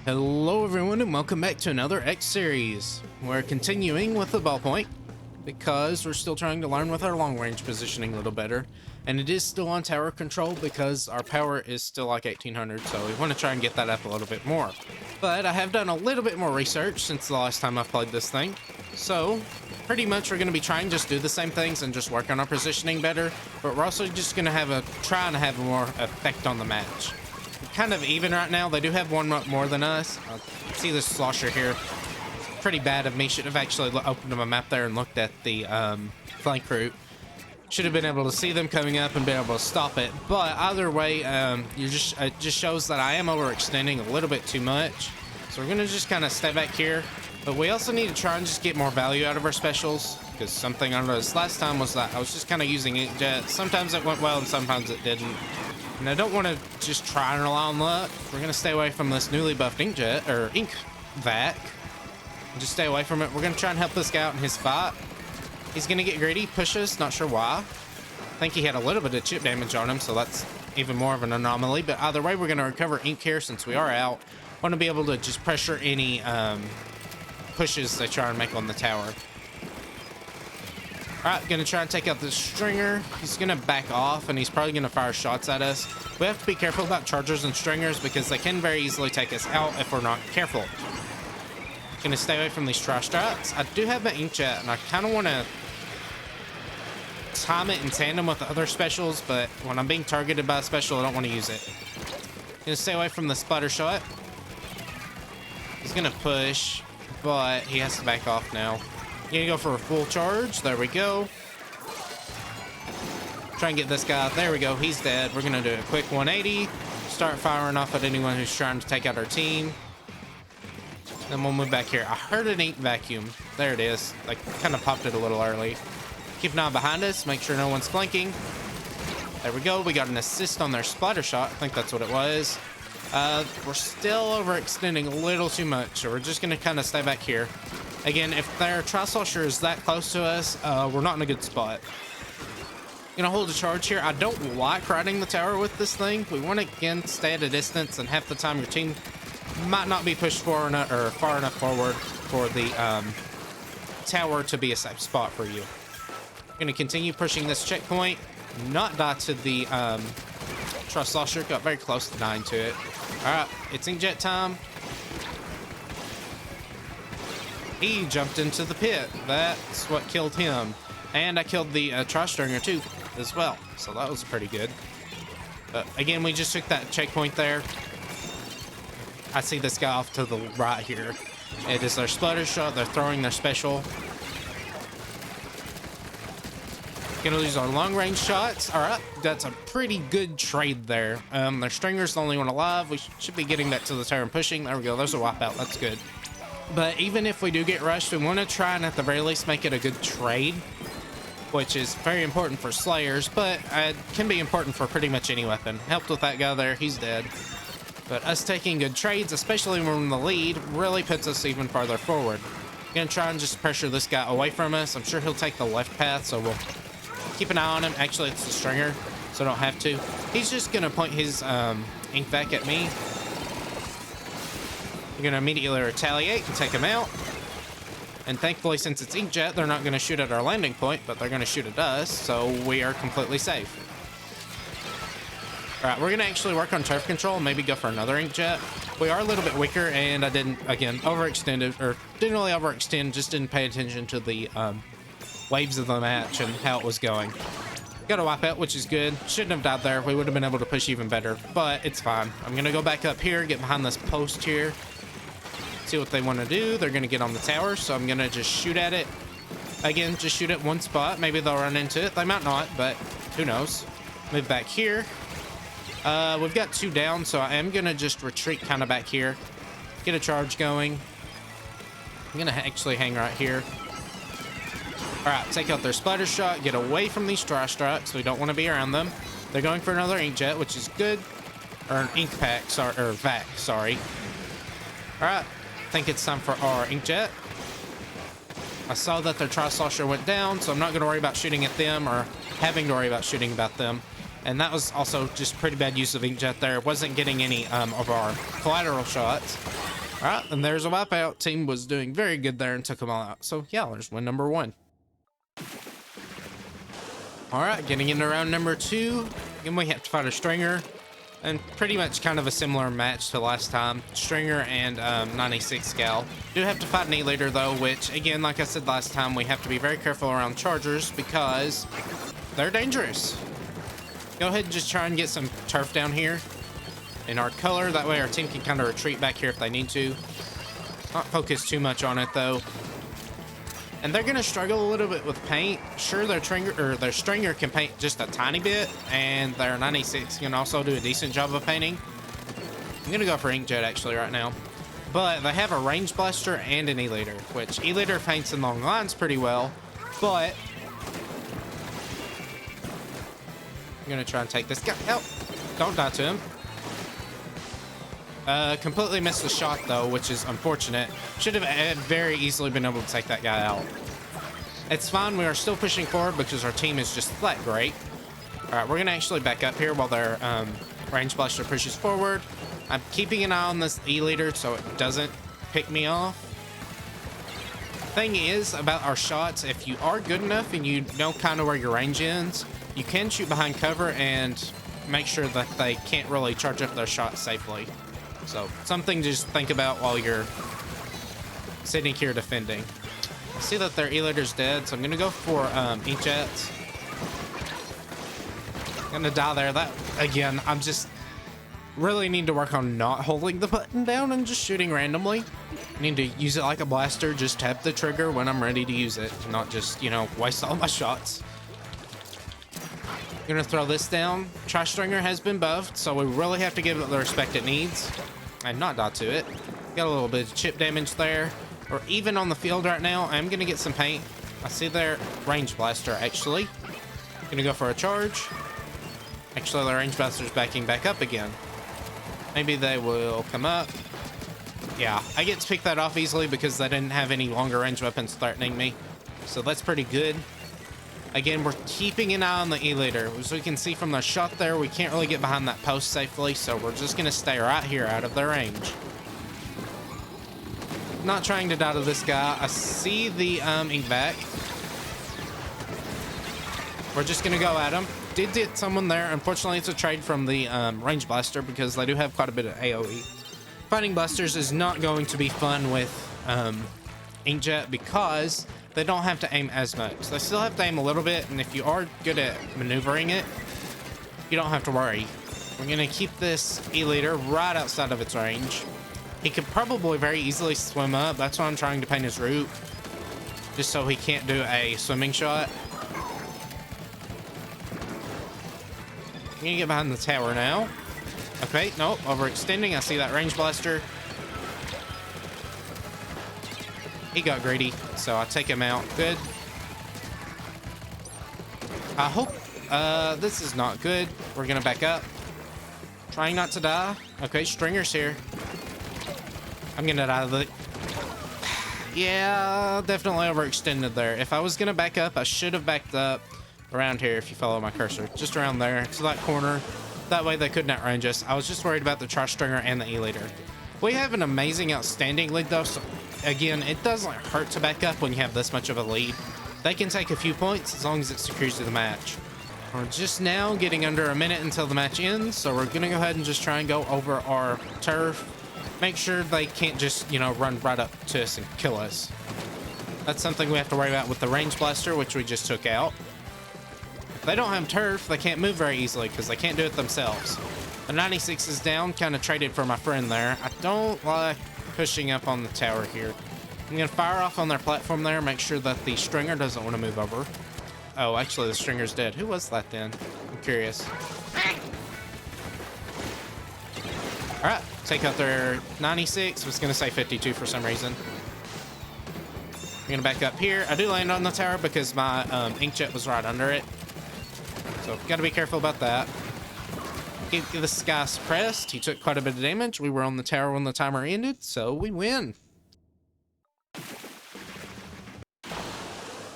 Hello everyone and welcome back to another X series. We're continuing with the ballpoint because we're still trying to learn with our long range positioning a little better, and it is still on tower control because our power is still like 1800, so we want to try and get that up a little bit more. But I have done a little bit more research since the last time I've played this thing, so pretty much we're going to be trying just do the same things and just work on our positioning better, but we're also just going to trying to have more effect on the match. Kind of even right now. They do have one more than us. See this slosher here. It's pretty bad of me. Should have actually opened up a map there and looked at the flank route. Should have been able to see them coming up and been able to stop it. But either way, it just shows that I am overextending a little bit too much. So we're gonna just kind of stay back here. But we also need to try and just get more value out of our specials, because something I noticed last time was that I was just kind of using inkjet. Sometimes it went well and sometimes it didn't. And I don't want to just try and rely on luck. We're going to stay away from this newly buffed inkjet, or ink vac. Just stay away from it. We're going to try and help this guy out in his fight. He's going to get greedy, push us, not sure why. I think he had a little bit of chip damage on him, so that's even more of an anomaly. But either way, we're going to recover ink here since we are out. Want to be able to just pressure any pushes they try and make on the tower. Alright, gonna try and take out this stringer. He's gonna back off and he's probably gonna fire shots at us. We have to be careful about chargers and stringers because they can very easily take us out if we're not careful. Gonna stay away from these trash strats. I do have my inkjet and I kind of want to time it in tandem with the other specials, but when I'm being targeted by a special, I don't want to use it. Gonna stay away from the splatter shot. He's gonna push, but he has to back off now. Gonna go for a full charge. There we go. Try and get this guy. There we go. He's dead. We're gonna do a quick 180. Start firing off at anyone who's trying to take out our team. Then we'll move back here. I heard an ink vacuum. There it is. Like, kind of popped it a little early. Keep an eye behind us. Make sure no one's flanking. There we go. We got an assist on their splatter shot. I think that's what it was. We're still overextending a little too much, so we're just gonna kind of stay back here. Again, if their tri-slosher is that close to us, we're not in a good spot. Gonna hold a charge here. I don't like riding the tower with this thing. We want to, again, stay at a distance, and half the time your team might not be pushed far enough forward for the tower to be a safe spot for you. Gonna continue pushing this checkpoint, not die to the tri-slosher. Got very close to dying to it. Alright, it's inkjet time. He jumped into the pit. That's what killed him. And I killed the tri-stringer too, as well. So that was pretty good. But again, we just took that checkpoint there. I see this guy off to the right here. It is their splatter shot. They're throwing their special. Gonna lose our long range shots. All right, that's a pretty good trade there. Their stringer's the only one alive. We should be getting that to the tower and pushing. There we go. There's a wipeout. That's good. But even if we do get rushed, we want to try and at the very least make it a good trade, which is very important for slayers, but it can be important for pretty much any weapon. Helped with that guy there. He's dead. But us taking good trades, especially when we're in the lead, really puts us even farther forward. Gonna try and just pressure this guy away from us. I'm sure he'll take the left path, so we'll keep an eye on him. Actually, it's the stringer, so I don't have to. He's just gonna point his ink vac at me. We're gonna immediately retaliate and take him out. And thankfully, since it's inkjet, they're not gonna shoot at our landing point, but they're gonna shoot at us, so we are completely safe. All right, we're gonna actually work on turf control and maybe go for another inkjet. We are a little bit weaker, and I didn't, again, overextended, or didn't really overextend, just didn't pay attention to the waves of the match and how it was going. Got a wipeout, which is good. Shouldn't have died there. We would have been able to push even better, but it's fine. I'm gonna go back up here, get behind this post here. See what they want to do. They're going to get on the tower, so I'm going to just shoot at it. Again, just shoot at one spot. Maybe they'll run into it. They might not, but who knows. Move back here. We've got two down, so I am going to just retreat kind of back here. Get a charge going. I'm going to actually hang right here. All right, take out their splatter shot. Get away from these tri-strikes. We don't want to be around them. They're going for another inkjet, which is good. Or an ink pack, sorry, or vac, sorry. All right. I think it's time for our inkjet. I saw that their tri-slosher went down, so I'm not going to worry about shooting at them or having to worry about shooting about them. And that was also just pretty bad use of inkjet there. Wasn't getting any of our collateral shots. All right, and there's a wipeout. Team was doing very good there and took them all out. So yeah, there's win number 1. All right, getting into round number 2. Again, we have to fight a stringer, and pretty much kind of a similar match to last time. Stringer and 96 gal. Do have to fight an E-leader though, which again, like I said last time, we have to be very careful around chargers because they're dangerous. Go ahead and just try and get some turf down here in our color. That way our team can kind of retreat back here if they need to. Not focus too much on it though. And they're gonna struggle a little bit with paint. Sure, their stringer can paint just a tiny bit, and their 96 can also do a decent job of painting. I'm gonna go for inkjet actually right now. But they have a range blaster and an E-leader, which E-leader paints in long lines pretty well, but I'm gonna try and take this guy out. Don't die to him. Completely missed the shot though, which is unfortunate. Should have very easily been able to take that guy out. It's fine, we are still pushing forward because our team is just that great. All right, we're gonna actually back up here while their range blaster pushes forward. I'm keeping an eye on this E-leader so it doesn't pick me off. Thing is about our shots, if you are good enough and you know kind of where your range ends, you can shoot behind cover and make sure that they can't really charge up their shot safely. So something to just think about while you're sitting here defending. I see that their E-leader's dead, so I'm gonna go for inkjets. Gonna die there. That again, I'm just really need to work on not holding the button down and just shooting randomly. I need to use it like a blaster, just tap the trigger when I'm ready to use it, not just, you know, waste all my shots. Gonna throw this down. Tri-stringer has been buffed, so we really have to give it the respect it needs and not die to it. Got a little bit of chip damage there. Or even on the field right now, I'm gonna get some paint. I see their range blaster actually. Gonna go for a charge. Actually, their range blaster's backing back up again. Maybe they will come up. Yeah, I get to pick that off easily because they didn't have any longer range weapons threatening me. So that's pretty good. Again, we're keeping an eye on the E-leader. As we can see from the shot there, we can't really get behind that post safely, so we're just gonna stay right here out of their range. Not trying to die to this guy. I see the ink back. We're just gonna go at him. Did get someone there. Unfortunately, it's a trade from the range blaster because they do have quite a bit of AoE. Fighting blasters is not going to be fun with inkjet because they don't have to aim as much. They still have to aim a little bit, and if you are good at maneuvering it, you don't have to worry. We're gonna keep this E-leader right outside of its range. He could probably very easily swim up. That's why I'm trying to paint his route, just so he can't do a swimming shot. I'm gonna get behind the tower now. Okay, nope, overextending. I see that range blaster. He got greedy, so I'll take him out. Good. I hope this is not good. We're gonna back up. Trying not to die. Okay, Stringer's here. I'm gonna die of the... Yeah, definitely overextended there. If I was gonna back up, I should have backed up around here if you follow my cursor. Just around there, to that corner. That way they couldn't outrange us. I was just worried about the Tri-stringer and the E-leader. We have an amazing, outstanding lead though, so again, it doesn't hurt to back up when you have this much of a lead. They can take a few points as long as it secures to the match. We're just now getting under a minute until the match ends, so we're gonna go ahead and just try and go over our turf. Make sure they can't just, you know, run right up to us and kill us. That's something we have to worry about with the range blaster, which we just took out. If they don't have turf, they can't move very easily because they can't do it themselves. The 96 is down, kind of traded for my friend there. I don't like pushing up on the tower here. I'm gonna fire off on their platform there, make sure that the stringer doesn't want to move over. Oh, actually the stringer's dead. Who was that then? I'm curious. All right, take out their 96. I was gonna say 52 for some reason. I'm gonna back up here. I do land on the tower because my inkjet was right under it. So gotta be careful about that. Keep this guy suppressed. He took quite a bit of damage. We were on the tower when the timer ended, so we win.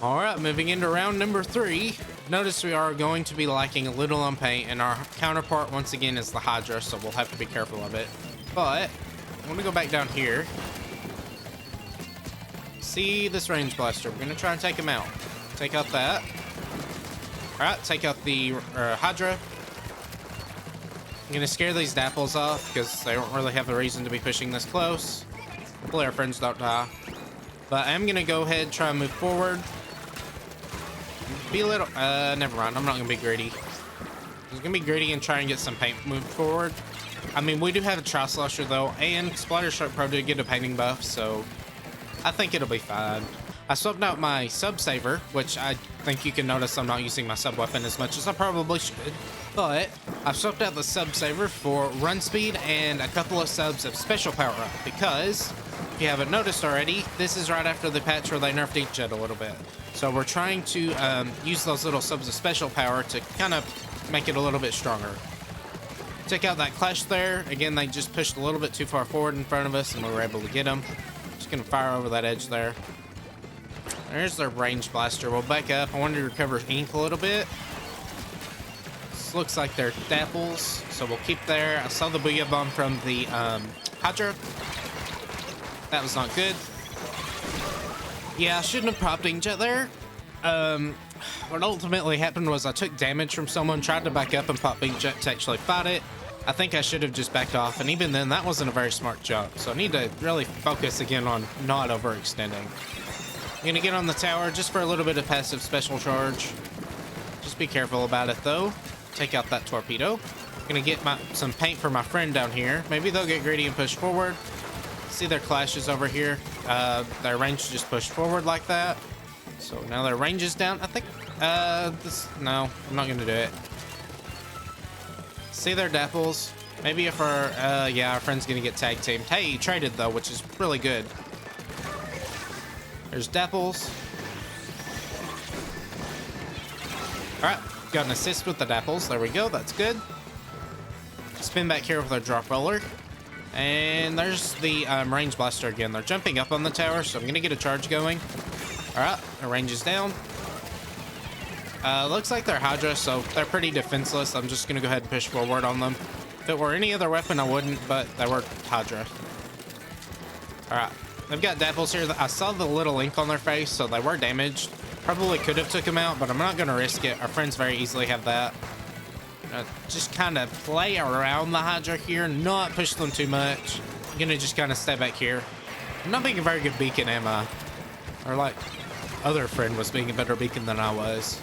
All right, moving into round number 3. Notice we are going to be lacking a little on paint, and our counterpart once again is the Hydra, so we'll have to be careful of it. But I want to go back down here. See this range blaster. We're gonna try and take him out. Take out that. Alright, take out the Hydra. I'm gonna scare these Dapples off because they don't really have a reason to be pushing this close. Hopefully our friends don't die. But I am gonna go ahead and try and move forward. Be a little never mind, I'm not gonna be greedy. I'm gonna be greedy and try and get some paint moved forward. I mean, we do have a Tri-Slosher though, and Splattershark Pro did get a painting buff, so I think it'll be fine. I swapped out my sub saver, which I think you can notice I'm not using my sub weapon as much as I probably should. But I've swapped out the sub saver for run speed and a couple of subs of special power up, because if you haven't noticed already, this is right after the patch where they nerfed Inkjet a little bit. So we're trying to use those little subs of special power to kind of make it a little bit stronger. Check out that clash there. Again, they just pushed a little bit too far forward in front of us and we were able to get them. Just gonna fire over that edge there. There's their range blaster. We'll back up. I wanted to recover ink a little bit. This looks like they're Dapples, so we'll keep there. I saw the Booyah Bomb from the Hydra. That was not good. Yeah, I shouldn't have popped Inkjet there. What ultimately happened was I took damage from someone, tried to back up and pop Inkjet to actually fight it. I think I should have just backed off, and even then, that wasn't a very smart jump. So I need to really focus again on not overextending. I'm gonna get on the tower just for a little bit of passive special charge. Just be careful about it though. Take out that torpedo. Gonna get some paint for my friend down here. Maybe they'll get greedy and push forward. See their clashes over here. Their range just pushed forward like that. So now their range is down. I think, no, I'm not gonna do it. See their Dapples. Maybe if our friend's gonna get tag teamed. Hey, he traded though, which is really good. There's Dapples. Alright, got an assist with the Dapples. There we go, that's good. Spin back here with our drop roller. And there's the range blaster again. They're jumping up on the tower, so I'm gonna get a charge going. Alright, the range is down. Looks like they're Hydra, so they're pretty defenseless. I'm just gonna go ahead and push forward on them. If it were any other weapon, I wouldn't, but they were Hydra. Alright. They've got Dapples here. I saw the little ink on their face, so they were damaged. Probably could have took them out, but I'm not going to risk it. Our friends very easily have that. Just kind of play around the Hydra here, not push them too much. I'm going to just kind of stay back here. I'm not being a very good beacon, am I? Or like, other friend was being a better beacon than I was.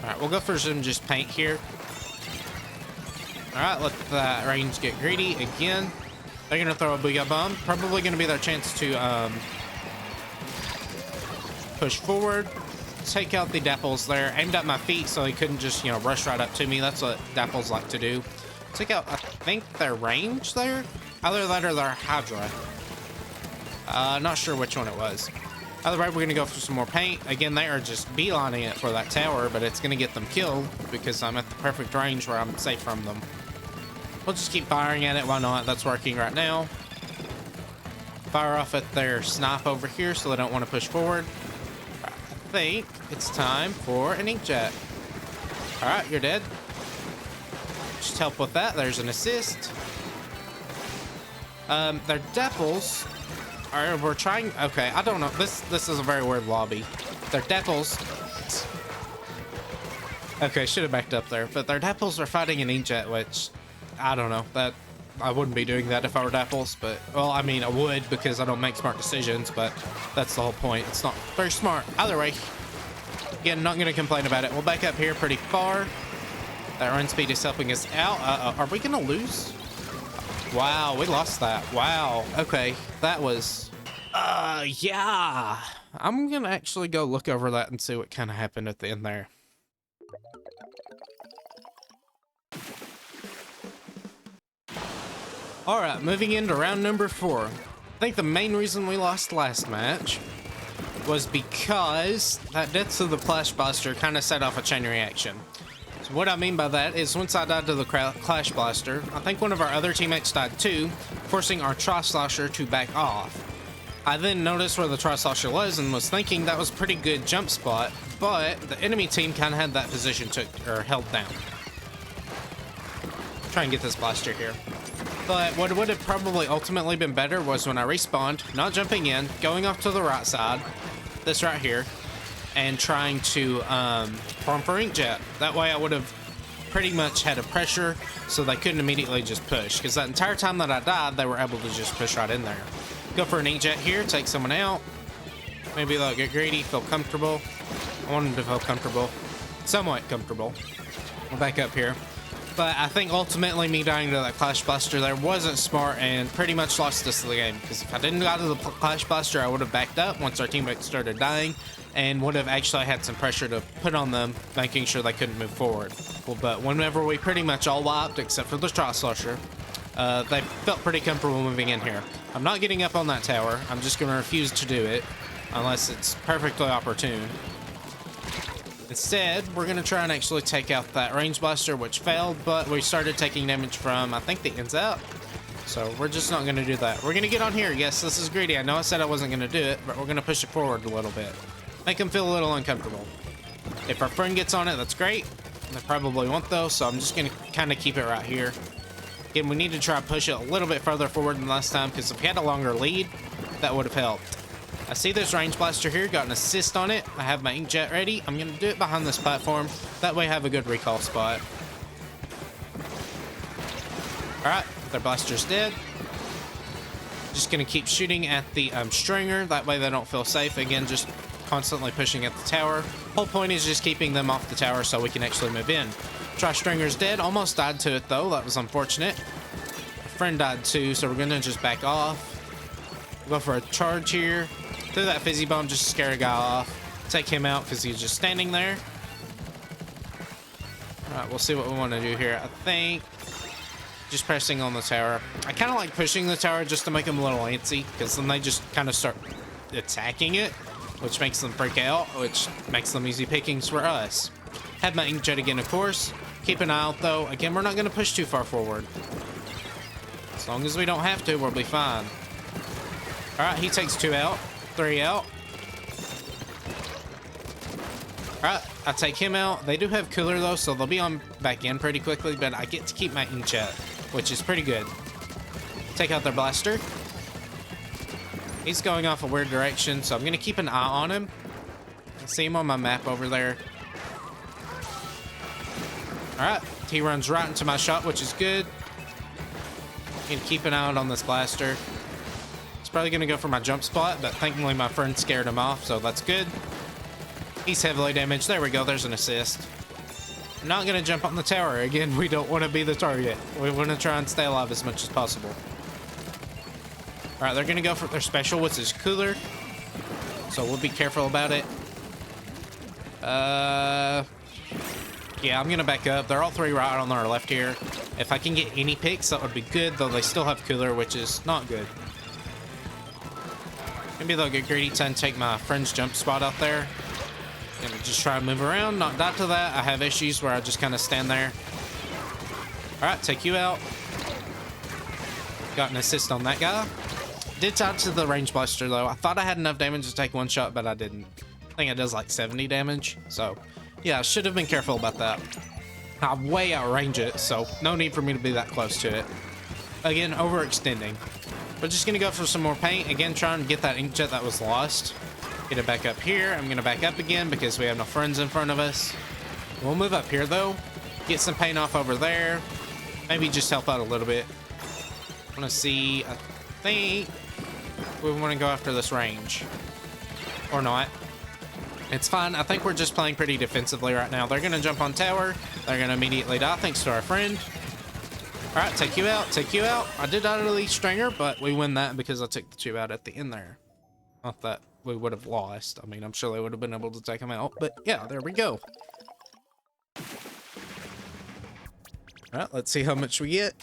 Alright, we'll go for some just paint here. Alright, let that range get greedy again. They're going to throw a Booyah Bomb. Probably going to be their chance to push forward. Take out the Dapples there. Aimed at my feet so he couldn't just, rush right up to me. That's what Dapples like to do. Take out, I think, their range there. Either that or their Hydra. Not sure which one it was. Either way, we're going to go for some more paint. Again, they are just beelining it for that tower, but it's going to get them killed because I'm at the perfect range where I'm safe from them. We'll just keep firing at it. Why not? That's working right now. Fire off at their snipe over here so they don't want to push forward. I think it's time for an Inkjet. Alright, you're dead. Just help with that. There's an assist. Their Dapples we're trying. Okay, I don't know. This is a very weird lobby. Their Dapples. Okay, should have backed up there. But their Dapples are fighting an Inkjet, which I don't know. That I wouldn't be doing that if I were Dapples, but well, I mean, I would because I don't make smart decisions. But that's the whole point. It's not very smart. Either way, again, not going to complain about it. We'll back up here pretty far. That run speed is helping us out. Are we going to lose? Wow, we lost that. Wow. Okay, that was. Yeah. I'm gonna actually go look over that and see what kind of happened at the end there. All right, moving into round number 4. I think the main reason we lost last match was because that Deaths of the Clash Blaster kind of set off a chain reaction. So what I mean by that is once I died to the Clash Blaster, I think one of our other teammates died too, forcing our Tri-Slosher to back off. I then noticed where the Tri-Slosher was and was thinking that was a pretty good jump spot, but the enemy team kind of had that position held down. Try and get this blaster here. But what would have probably ultimately been better was when I respawned, not jumping in, going off to the right side, this right here, and trying to farm for inkjet. That way I would have pretty much had a pressure so they couldn't immediately just push, because that entire time that I died, they were able to just push right in there. Go for an inkjet here, take someone out. Maybe they'll get greedy, feel comfortable. I want them to feel comfortable, somewhat comfortable. We'll back up here. But I think ultimately me dying to that Clash Blaster there wasn't smart and pretty much lost us the game. Because if I didn't go to the Clash Blaster, I would have backed up once our teammates started dying and would have actually had some pressure to put on them, making sure they couldn't move forward. Well, but whenever we pretty much all wiped, except for the Slasher, they felt pretty comfortable moving in here. I'm not getting up on that tower. I'm just going to refuse to do it unless it's perfectly opportune. Instead, we're going to try and actually take out that range blaster, which failed, but we started taking damage from, I think, the ends out. So we're just not going to do that. We're going to get on here. Yes, this is greedy. I know I said I wasn't going to do it, but we're going to push it forward a little bit. Make them feel a little uncomfortable. If our friend gets on it, that's great. They probably won't, though, so I'm just going to kind of keep it right here. Again, we need to try and push it a little bit further forward than last time, because if we had a longer lead, that would have helped. I see this range blaster here, got an assist on it. I have my inkjet ready. I'm going to do it behind this platform. That way I have a good recall spot. Alright, their blaster's dead. Just going to keep shooting at the stringer. That way they don't feel safe. Again, just constantly pushing at the tower. Whole point is just keeping them off the tower so we can actually move in. Try stringer's dead. Almost died to it though. That was unfortunate. A friend died too, so we're going to just back off. Go for a charge here. Throw that fizzy bomb just to scare a guy off. Take him out because he's just standing there. Alright, we'll see what we want to do here. I think just pressing on the tower. I kind of like pushing the tower just to make them a little antsy, because then they just kind of start attacking it, which makes them freak out, which makes them easy pickings for us. Have my inkjet again, of course. Keep an eye out though. Again, we're not going to push too far forward. As long as we don't have to, we'll be fine. Alright, he takes 2 out. 3 out. Alright, I take him out. They do have cooler though, so they'll be on back in pretty quickly, but I get to keep my inkjet, which is pretty good. Take out their blaster. He's going off a weird direction, so I'm going to keep an eye on him. I see him on my map over there. Alright, he runs right into my shot, which is good. Gonna keep an eye out on this blaster. Probably gonna go for my jump spot, but thankfully my friend scared him off, so that's good. He's heavily damaged. There we go, there's an assist. I'm not gonna jump on the tower. Again, we don't want to be the target. We want to try and stay alive as much as possible. Alright, they're gonna go for their special, which is cooler, so we'll be careful about it. Yeah, I'm gonna back up. They're all 3 right on our left here. If I can get any picks, that would be good, though they still have cooler, which is not good. Maybe they'll get greedy and take my friend's jump spot out there. Gonna just try and move around, not die to that. I have issues where I just kind of stand there. Alright, take you out. Got an assist on that guy. Did die to the range blaster though. I thought I had enough damage to take 1 shot, but I didn't. I think it does like 70 damage. So, yeah, I should have been careful about that. I way outrange it, so no need for me to be that close to it. Again, overextending. We're just gonna go for some more paint. Again, trying to get that inkjet that was lost. Get it back up here. I'm gonna back up again because we have no friends in front of us. We'll move up here though. Get some paint off over there. Maybe just help out a little bit. I wanna see, I think we wanna go after this range. Or not. It's fine. I think we're just playing pretty defensively right now. They're gonna jump on tower. They're gonna immediately die thanks to our friend. Alright, take you out, take you out. I did die to the stringer, but we win that because I took the 2 out at the end there. Not that we would have lost. I mean, I'm sure they would have been able to take them out, but yeah, there we go. Alright, let's see how much we get.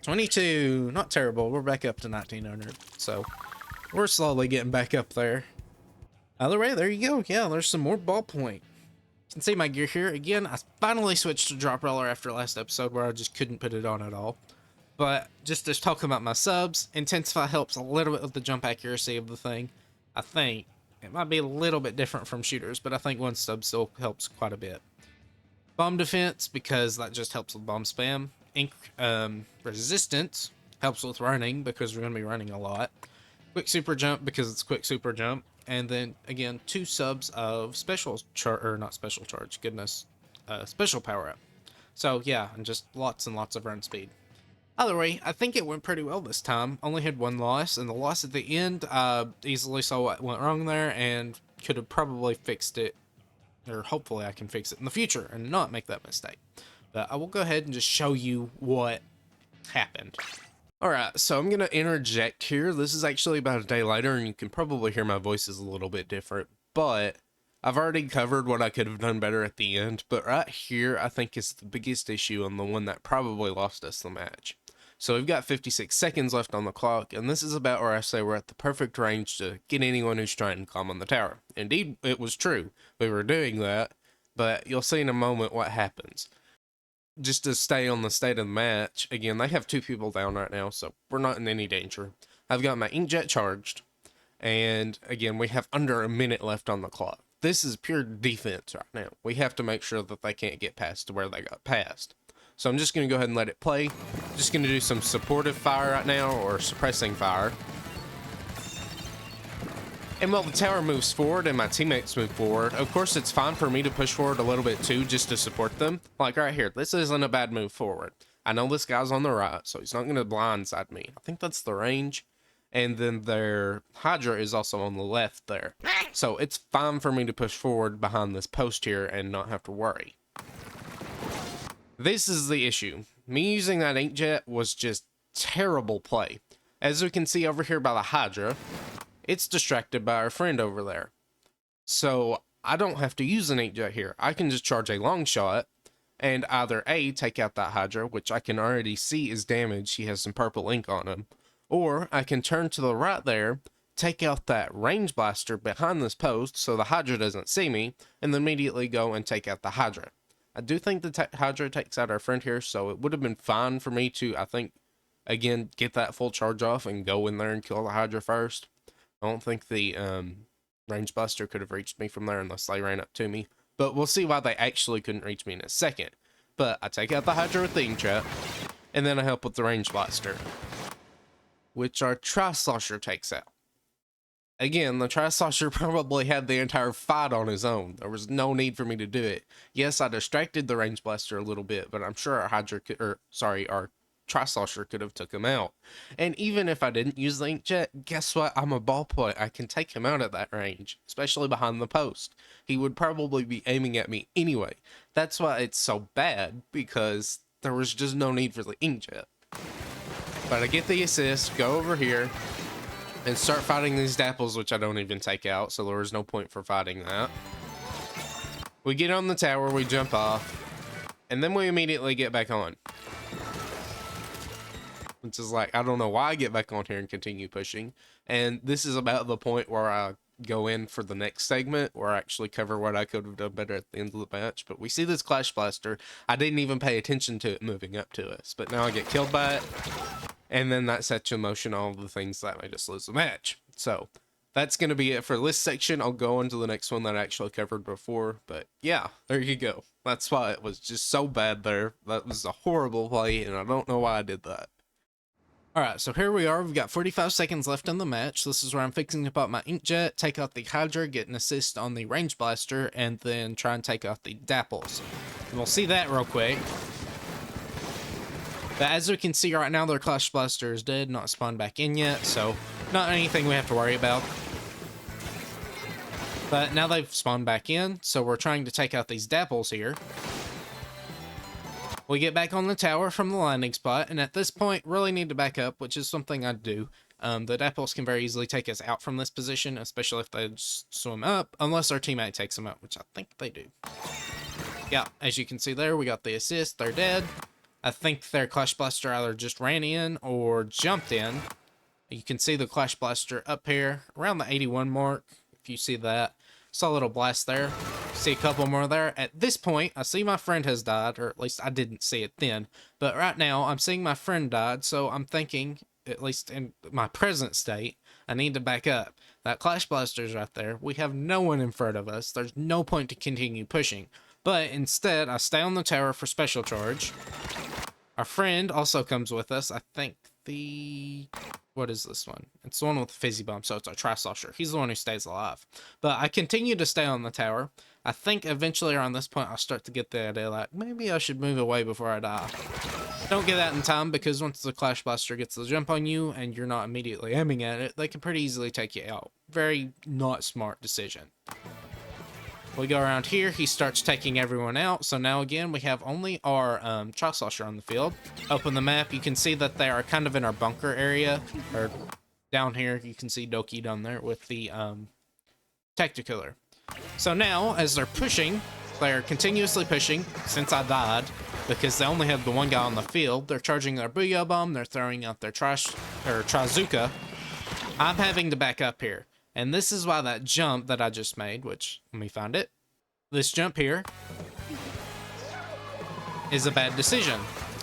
22, not terrible. We're back up to 1900, so we're slowly getting back up there. Either way, there you go. Yeah, there's some more ballpoint. You can see my gear here. Again, I finally switched to drop roller after last episode where I just couldn't put it on at all. But just to talk about my subs, Intensify helps a little bit with the jump accuracy of the thing. I think it might be a little bit different from shooters, but I think 1 sub still helps quite a bit. Bomb defense, because that just helps with bomb spam. Ink resistance, Helps with running because we're going to be running a lot. Quick super jump because it's quick super jump. And then again, 2 subs of special charge, or not special charge, goodness, special power up. So yeah, and just lots and lots of run speed. Either way, I think it went pretty well this time. Only had 1 loss, and the loss at the end, easily saw what went wrong there and could have probably fixed it, or hopefully I can fix it in the future and not make that mistake. But I will go ahead and just show you what happened. Alright, so I'm going to interject here. This is actually about a day later, and you can probably hear my voice is a little bit different, but I've already covered what I could have done better at the end, but right here I think is the biggest issue and the one that probably lost us the match. So we've got 56 seconds left on the clock, and this is about where I say we're at the perfect range to get anyone who's trying to climb on the tower. Indeed, it was true. We were doing that, but you'll see in a moment what happens. Just to stay on the state of the match, again, they have 2 people down right now, so we're not in any danger. I've got my inkjet charged, and again, we have under a minute left on the clock. This is pure defense right now. We have to make sure that they can't get past to where they got past. So I'm just going to go ahead and let it play. Just going to do some supportive fire right now, or suppressing fire. And while the tower moves forward and my teammates move forward, of course it's fine for me to push forward a little bit too, just to support them. Like right here, this isn't a bad move forward. I know this guy's on the right, so he's not going to blindside me. I think that's the range. And then their Hydra is also on the left there. So it's fine for me to push forward behind this post here and not have to worry. This is the issue. Me using that inkjet was just terrible play. As we can see over here by the Hydra, it's distracted by our friend over there. So I don't have to use an inkjet here. I can just charge a long shot and either A, take out that Hydra, which I can already see is damaged. He has some purple ink on him. Or I can turn to the right there, take out that range blaster behind this post so the Hydra doesn't see me, and then immediately go and take out the Hydra. I do think the Hydra takes out our friend here, so it would have been fine for me to, I think, again, get that full charge off and go in there and kill the Hydra first. I don't think the range blaster could have reached me from there unless they ran up to me. But we'll see why they actually couldn't reach me in a second. But I take out the Hydra with the inkjet, and then I help with the range blaster, which our Tri-Slosher takes out. Again, the Tri-Slosher probably had the entire fight on his own. There was no need for me to do it. Yes, I distracted the range blaster a little bit, but I'm sure our our Tri-Slosher could have took him out. And even if I didn't use the inkjet, guess what? I'm a ballpoint. I can take him out at that range, especially behind the post. He would probably be aiming at me anyway. That's why it's so bad, because there was just no need for the inkjet. But I get the assist, go over here, and start fighting these dapples, which I don't even take out, so there was no point for fighting that. We get on the tower, we jump off, and then we immediately get back on. Which is like, I don't know why I get back on here and continue pushing. And this is about the point where I go in for the next segment, where I actually cover what I could have done better at the end of the match. But we see this Clash Blaster. I didn't even pay attention to it moving up to us, but now I get killed by it. And then that sets in motion all the things that made us lose the match. So that's going to be it for this section. I'll go on to the next one that I actually covered before. But yeah, there you go. That's why it was just so bad there. That was a horrible play, and I don't know why I did that. Alright, so here we are. We've got 45 seconds left in the match. This is where I'm fixing to pop my inkjet, take out the Hydra, get an assist on the range blaster, and then try and take out the dapples. And we'll see that real quick. But as we can see right now, their Clash Blaster is dead, not spawned back in yet, so not anything we have to worry about. But now they've spawned back in, so we're trying to take out these dapples here. We get back on the tower from the landing spot, and at this point, really need to back up, which is something I do. The dapples can very easily take us out from this position, especially if they just swim up, unless our teammate takes them out, which I think they do. Yeah, as you can see there, we got the assist. They're dead. I think their Clash Blaster either just ran in or jumped in. You can see the Clash Blaster up here around the 81 mark, if you see that. Saw a little blast there. See a couple more there. At this point, I see my friend has died, or at least I didn't see it then. But right now, I'm seeing my friend died, so I'm thinking, at least in my present state, I need to back up. That Clash Blaster's right there. We have no one in front of us. There's no point to continue pushing. But instead, I stay on the tower for special charge. Our friend also comes with us. I think the... What is this one? It's the one with the fizzy bomb, so it's our Tri-Slosher. He's the one who stays alive. But I continue to stay on the tower. I think eventually around this point I'll start to get the idea like, maybe I should move away before I die. Don't get that in time, because once the Clash Blaster gets the jump on you and you're not immediately aiming at it, they can pretty easily take you out. Very not smart decision. We go around here, he starts taking everyone out, so now again we have only our Tri-Slosher on the field. Open the map, you can see that they are kind of in our bunker area, or down here, you can see Doki down there with the Tacticooler. So now, as they're pushing, they're continuously pushing, since I died, because they only have the one guy on the field. They're charging their Booyah Bomb, they're throwing out their Trizooka. I'm having to back up here. And this is why that jump that I just made, which, let me find it. This jump here is a bad decision.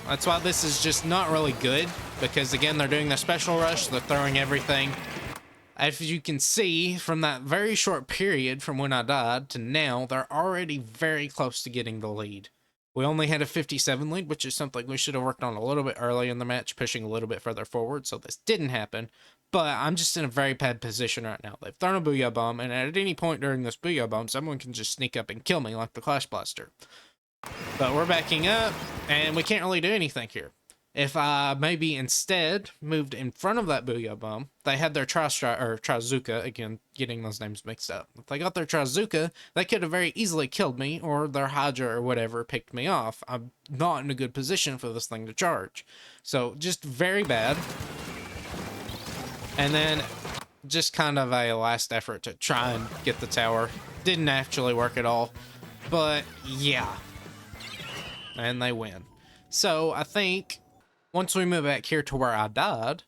That's why this is just not really good, because again, they're doing their special rush, they're throwing everything. As you can see, from that very short period from when I died to now, they're already very close to getting the lead. We only had a 57 lead, which is something we should have worked on a little bit early in the match, pushing a little bit further forward, so this didn't happen. But I'm just in a very bad position right now. They've thrown a Booyah Bomb, and at any point during this Booyah Bomb, someone can just sneak up and kill me like the Clash Blaster. But we're backing up, and we can't really do anything here. If I maybe instead moved in front of that Booyah Bomb, they had their Trizooka, again, getting those names mixed up. If they got their Trizooka, they could have very easily killed me, or their Hydra or whatever picked me off. I'm not in a good position for this thing to charge. So, just very bad. And then, just kind of a last effort to try and get the tower. Didn't actually work at all. But, yeah. And they win. So, I think, once we move back here to where I died,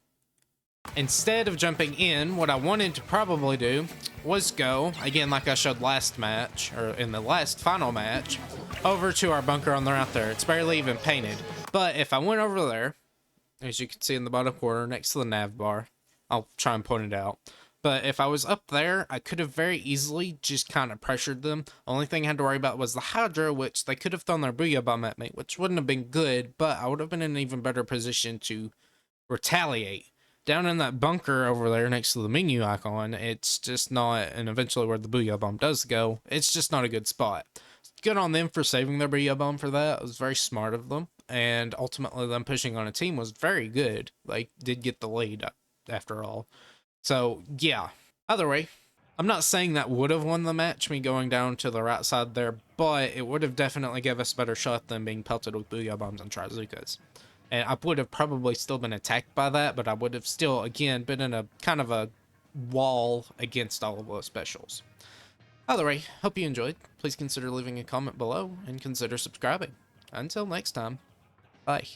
instead of jumping in, what I wanted to probably do was go, again, like I showed last match, or in the last final match, over to our bunker on the right there. It's barely even painted. But if I went over there, as you can see in the bottom corner, next to the nav bar, I'll try and point it out. But if I was up there, I could have very easily just kind of pressured them. Only thing I had to worry about was the Hydra, which they could have thrown their Booyah Bomb at me, which wouldn't have been good, but I would have been in an even better position to retaliate. Down in that bunker over there next to the menu icon, it's just not, and eventually where the Booyah Bomb does go, it's just not a good spot. Good on them for saving their Booyah Bomb for that. It was very smart of them, and ultimately them pushing on a team was very good. They did get the lead after all. So, yeah. Either way, I'm not saying that would have won the match, me going down to the right side there, but it would have definitely given us a better shot than being pelted with Booyah Bombs and Trizookas. And I would have probably still been attacked by that, but I would have still, again, been in a kind of a wall against all of those specials. Either way, hope you enjoyed. Please consider leaving a comment below and consider subscribing. Until next time, bye.